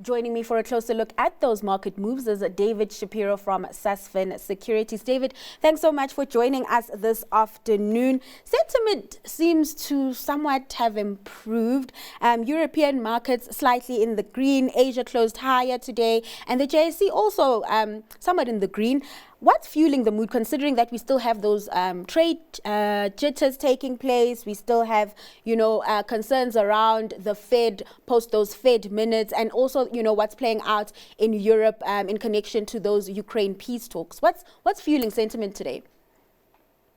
Joining me for a closer look at those market moves is David Shapiro from Sasafin Securities. David, thanks so much for joining us this afternoon. Sentiment seems to somewhat have improved. European markets slightly in the green. Asia closed higher today, and the JSE also somewhat in the green. What's fueling the mood, considering that we still have those trade jitters taking place? We still have, concerns around the Fed post those Fed minutes, and also, what's playing out in Europe in connection to those Ukraine peace talks. What's fueling sentiment today?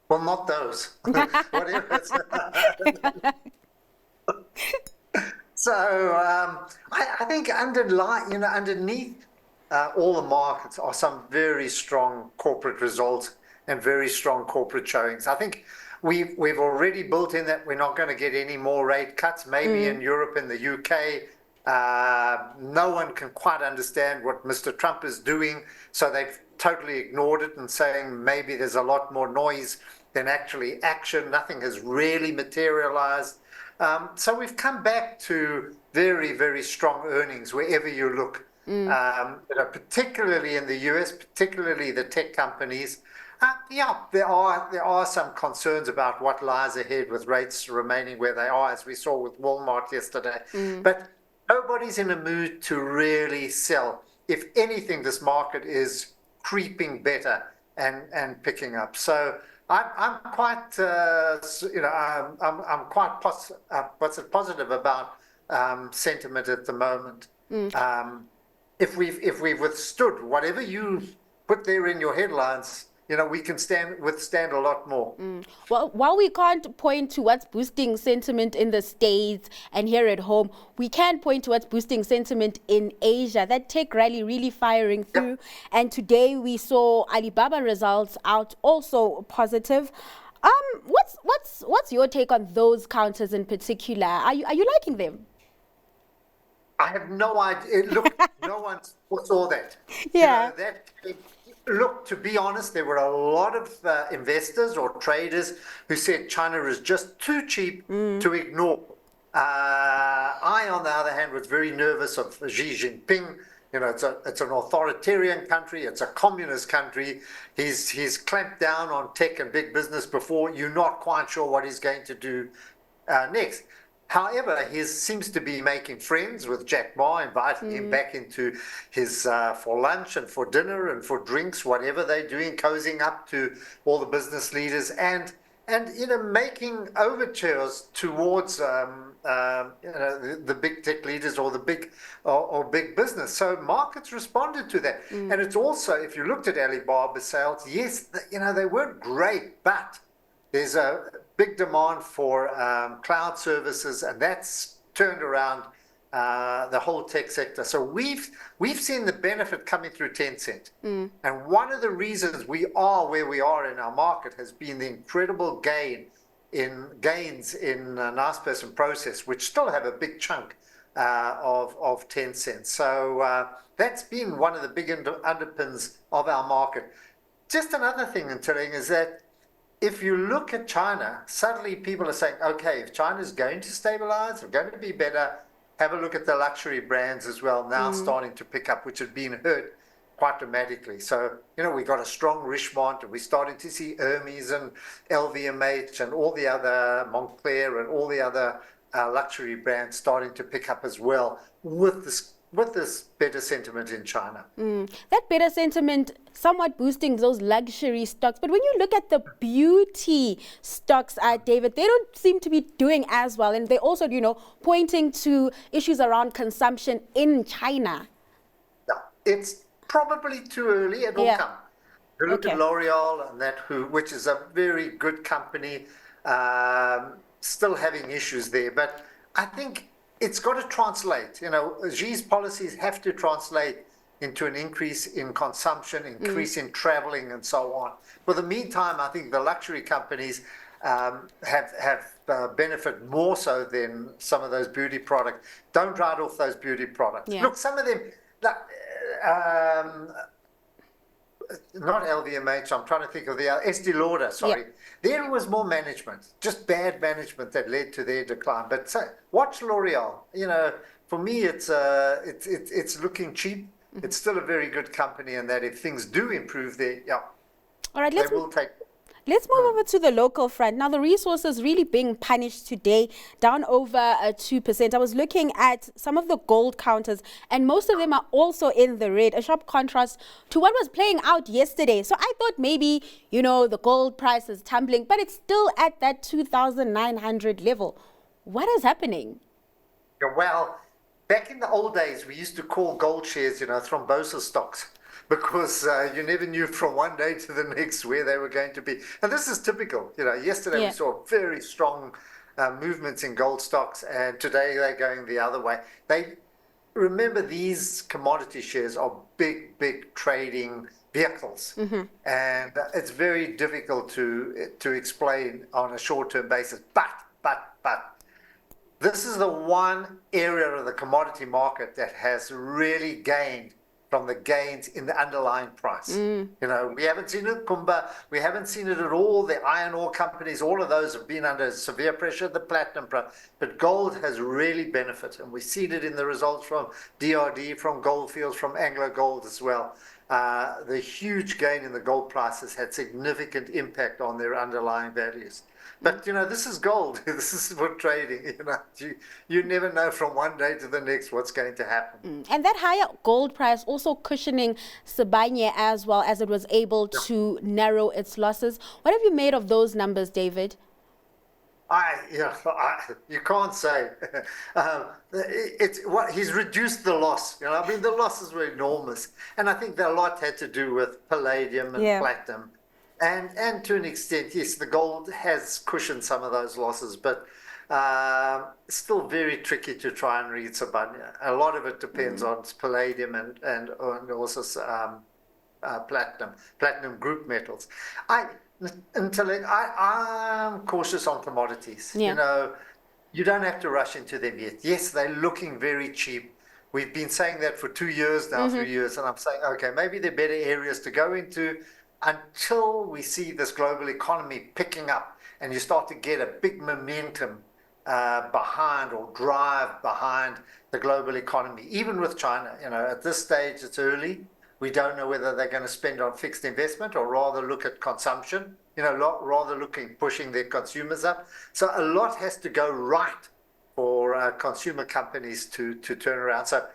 Well, not those. Whatever. So I think underneath all the markets are some very strong corporate results and very strong corporate showings. I think we've already built in that we're not going to get any more rate cuts, maybe in Europe and the UK. No one can quite understand what Mr. Trump is doing, so they've totally ignored it and saying maybe there's a lot more noise than actually action. Nothing has really materialized. So we've come back to very, very strong earnings wherever you look. Particularly in the US, particularly the tech companies. There are some concerns about what lies ahead with rates remaining where they are, as we saw with Walmart yesterday. But nobody's in a mood to really sell. If anything, this market is creeping better and picking up. So I'm quite, I'm quite positive about sentiment at the moment. If we've withstood whatever you put there in your headlines, we can withstand a lot more. Well, while we can't point to what's boosting sentiment in the States and here at home, we can point to what's boosting sentiment in Asia. That tech rally really firing through. Yep. And today we saw Alibaba results out, also positive. What's your take on those counters in particular? Are you liking them? I have no idea. Look, no one saw that. Yeah. Look, to be honest, there were a lot of investors or traders who said China is just too cheap to ignore. I, on the other hand, was very nervous of Xi Jinping. It's an authoritarian country. It's a communist country. He's clamped down on tech and big business before. You're not quite sure what he's going to do next. However, he seems to be making friends with Jack Ma, inviting him back into his for lunch and for dinner and for drinks, whatever they're doing, cozying up to all the business leaders and making overtures towards the big tech leaders or the big business. So markets responded to that, and it's also, if you looked at Alibaba sales, yes, they weren't great, but there's a big demand for cloud services, and that's turned around the whole tech sector. So we've seen the benefit coming through Tencent. And one of the reasons we are where we are in our market has been the incredible gains in nice person process, which still have a big chunk of Tencent. So that's been one of the big underpins of our market. Just another thing in telling is that if you look at China, suddenly people are saying, okay, if China is going to stabilize, or going to be better, have a look at the luxury brands as well, now starting to pick up, which had been hurt quite dramatically. So, we got a strong Richemont, and we're starting to see Hermes and LVMH and all the other Moncler and all the other luxury brands starting to pick up as well with this better sentiment in China. That better sentiment somewhat boosting those luxury stocks. But when you look at the beauty stocks, David, they don't seem to be doing as well. And they also, pointing to issues around consumption in China. Yeah, it's probably too early. It will come. You look at L'Oreal and which is a very good company, still having issues there. But I think it's got to translate. Xi's policies have to translate into an increase in consumption, increase in traveling, and so on. For the meantime, I think the luxury companies have benefit more so than some of those beauty products. Don't write off those beauty products. Look, some of them, not LVMH, I'm trying to think of the Estee Lauder, sorry. There was more management, just bad management that led to their decline. But watch L'Oreal, for me, it's looking cheap. It's still a very good company, and that if things do improve there, yeah, All right, they will take. let's move over to the local front. Now, the resources really being punished today, down over 2%. I was looking at some of the gold counters, and most of them are also in the red, a sharp contrast to what was playing out yesterday. So I thought maybe, the gold price is tumbling, but it's still at that 2,900 level. What is happening? Yeah, well, back in the old days, we used to call gold shares, thrombosis stocks, because you never knew from one day to the next where they were going to be. And this is typical. Yesterday we saw very strong movements in gold stocks, and today they're going the other way. Remember, these commodity shares are big, big trading vehicles, and it's very difficult to explain on a short-term basis. But this is the one area of the commodity market that has really gained from the gains in the underlying price. We haven't seen it, Kumba. We haven't seen it at all. The iron ore companies, all of those have been under severe pressure, the platinum price. But gold has really benefited. And we've seen it in the results from DRD, from Goldfields, from Anglo Gold as well. The huge gain in the gold prices had significant impact on their underlying values. But, this is gold. This is for trading. You never know from one day to the next what's going to happen. And that higher gold price also cushioning Sibanye as well, as it was able to narrow its losses. What have you made of those numbers, David? You can't say. He's reduced the loss. The losses were enormous, and I think that a lot had to do with palladium and platinum, and to an extent, yes, the gold has cushioned some of those losses, but still very tricky to try and read Sibanye. A lot of it depends on palladium and also platinum group metals. I'm cautious on commodities. You don't have to rush into them yet. Yes, they're looking very cheap. We've been saying that for 2 years now, 3 years, and I'm saying, okay, maybe there are better areas to go into until we see this global economy picking up and you start to get a big momentum behind or drive behind the global economy. Even with China, at this stage, it's early. We don't know whether they're going to spend on fixed investment or rather look at consumption, rather pushing their consumers up. So a lot has to go right for consumer companies to turn around. So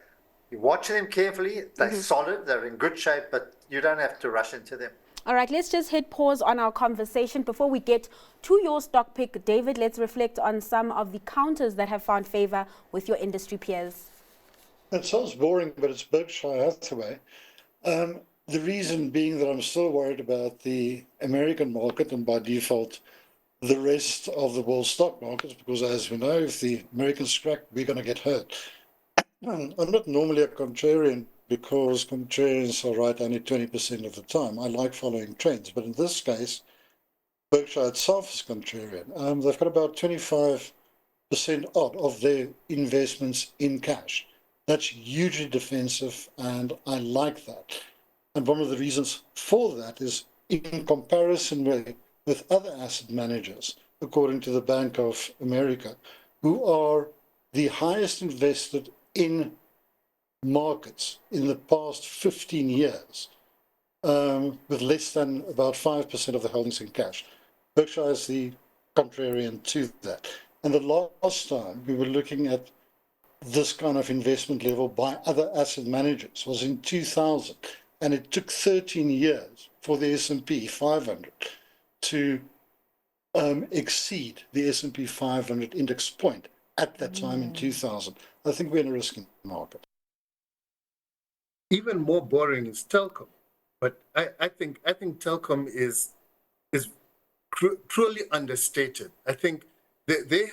you watch them carefully. They're solid. They're in good shape, but you don't have to rush into them. All right, let's just hit pause on our conversation before we get to your stock pick. David, let's reflect on some of the counters that have found favor with your industry peers. It sounds boring, but it's Berkshire Hathaway. The reason being that I'm still worried about the American market and by default the rest of the world stock markets, because as we know, if the Americans crack, we're going to get hurt. I'm not normally a contrarian because contrarians are right only 20% of the time. I like following trends, but in this case, Berkshire itself is contrarian. They've got about 25% odd of their investments in cash. That's hugely defensive, and I like that. And one of the reasons for that is in comparison with other asset managers, according to the Bank of America, who are the highest invested in markets in the past 15 years, with less than about 5% of the holdings in cash. Berkshire is the contrarian to that. And the last time we were looking at this kind of investment level by other asset managers was in 2000, and it took 13 years for the S&P 500 to exceed the S&P 500 index point at that time in 2000. I think we're in a risky market. Even more boring is Telkom, but I think Telkom is truly understated. I think they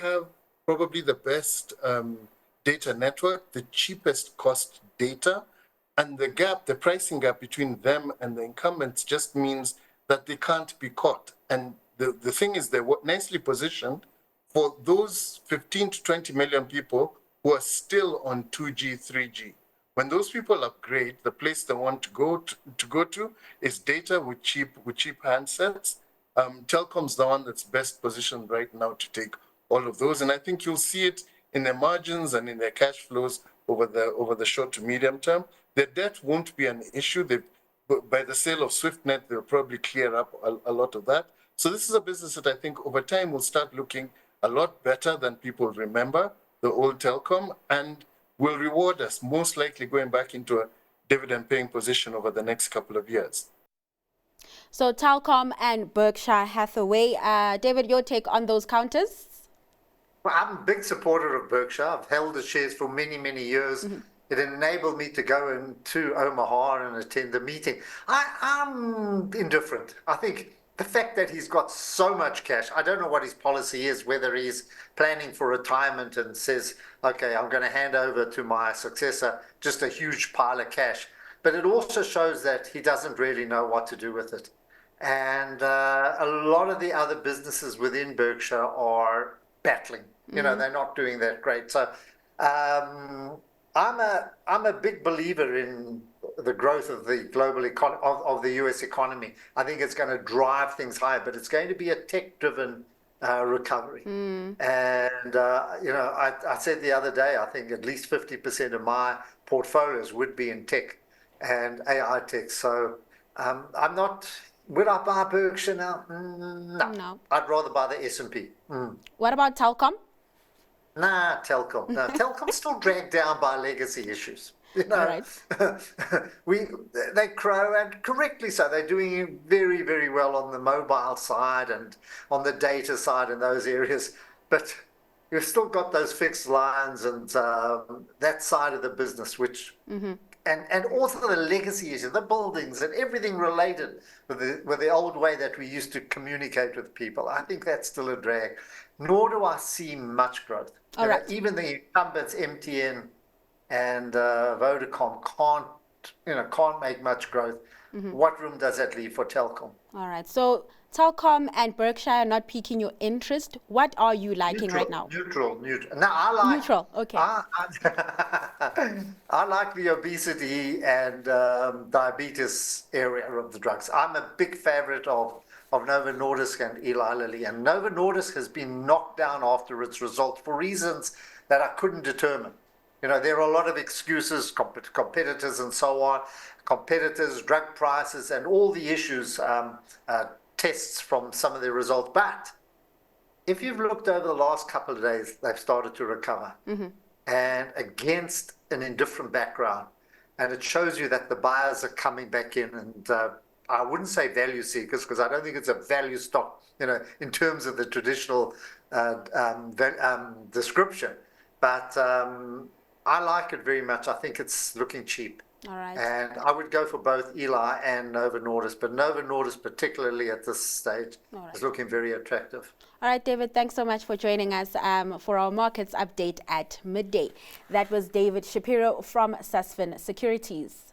have probably the best data network, the cheapest cost data, and the pricing gap between them and the incumbents just means that they can't be caught. And the thing is, they're nicely positioned for those 15 to 20 million people who are still on 2G, 3G. When those people upgrade, the place they want to go to is data with cheap handsets. Telkom's the one that's best positioned right now to take all of those, and I think you'll see it in their margins and in their cash flows over the short to medium term. Their debt won't be an issue. By the sale of SwiftNet, they'll probably clear up a lot of that. So this is a business that I think over time will start looking a lot better than people remember, the old telecom, and will reward us, most likely going back into a dividend-paying position over the next couple of years. So Telkom and Berkshire Hathaway. David, your take on those counters? Well, I'm a big supporter of Berkshire. I've held the shares for many, many years. It enabled me to go into Omaha and attend the meeting. I'm indifferent. I think the fact that he's got so much cash, I don't know what his policy is, whether he's planning for retirement and says, okay, I'm going to hand over to my successor just a huge pile of cash. But it also shows that he doesn't really know what to do with it. And a lot of the other businesses within Berkshire are battling. You know, they're not doing that great. So I'm a big believer in the growth of the global of the US economy. I think it's going to drive things higher, but it's going to be a tech-driven recovery. And you know, I said the other day, I think at least 50% of my portfolios would be in tech and AI tech. So I'm not. Would I buy Berkshire now? No. I'd rather buy the S&P. What about Telkom? Nah, Telkom. No, Telkom's still dragged down by legacy issues. You know, they grow, and correctly so. They're doing very, very well on the mobile side and on the data side in those areas. But you've still got those fixed lines and that side of the business, which and also the legacy issues, the buildings and everything related with the old way that we used to communicate with people. I think that's still a drag. Nor do I see much growth. Even the incumbents, MTN and Vodacom, can't make much growth. What room does that leave for Telkom? All right. So Telkom and Berkshire are not piquing your interest. What are you liking right now? Neutral. Now I like neutral. Okay. I like the obesity and diabetes area of the drugs. I'm a big favorite of Novo Nordisk and Eli Lilly, and Novo Nordisk has been knocked down after its results for reasons that I couldn't determine. You know, there are a lot of excuses, competitors and so on, competitors, drug prices, and all the issues, tests from some of their results. But if you've looked over the last couple of days, they've started to recover, and against an indifferent background. And it shows you that the buyers are coming back in, and I wouldn't say value seekers, because I don't think it's a value stock, you know, in terms of the traditional description. But I like it very much. I think it's looking cheap. All right. And I would go for both Eli and Novo Nordisk, but Novo Nordisk, particularly at this stage, is looking very attractive. All right, David, thanks so much for joining us for our markets update at midday. That was David Shapiro from Sasafin Securities.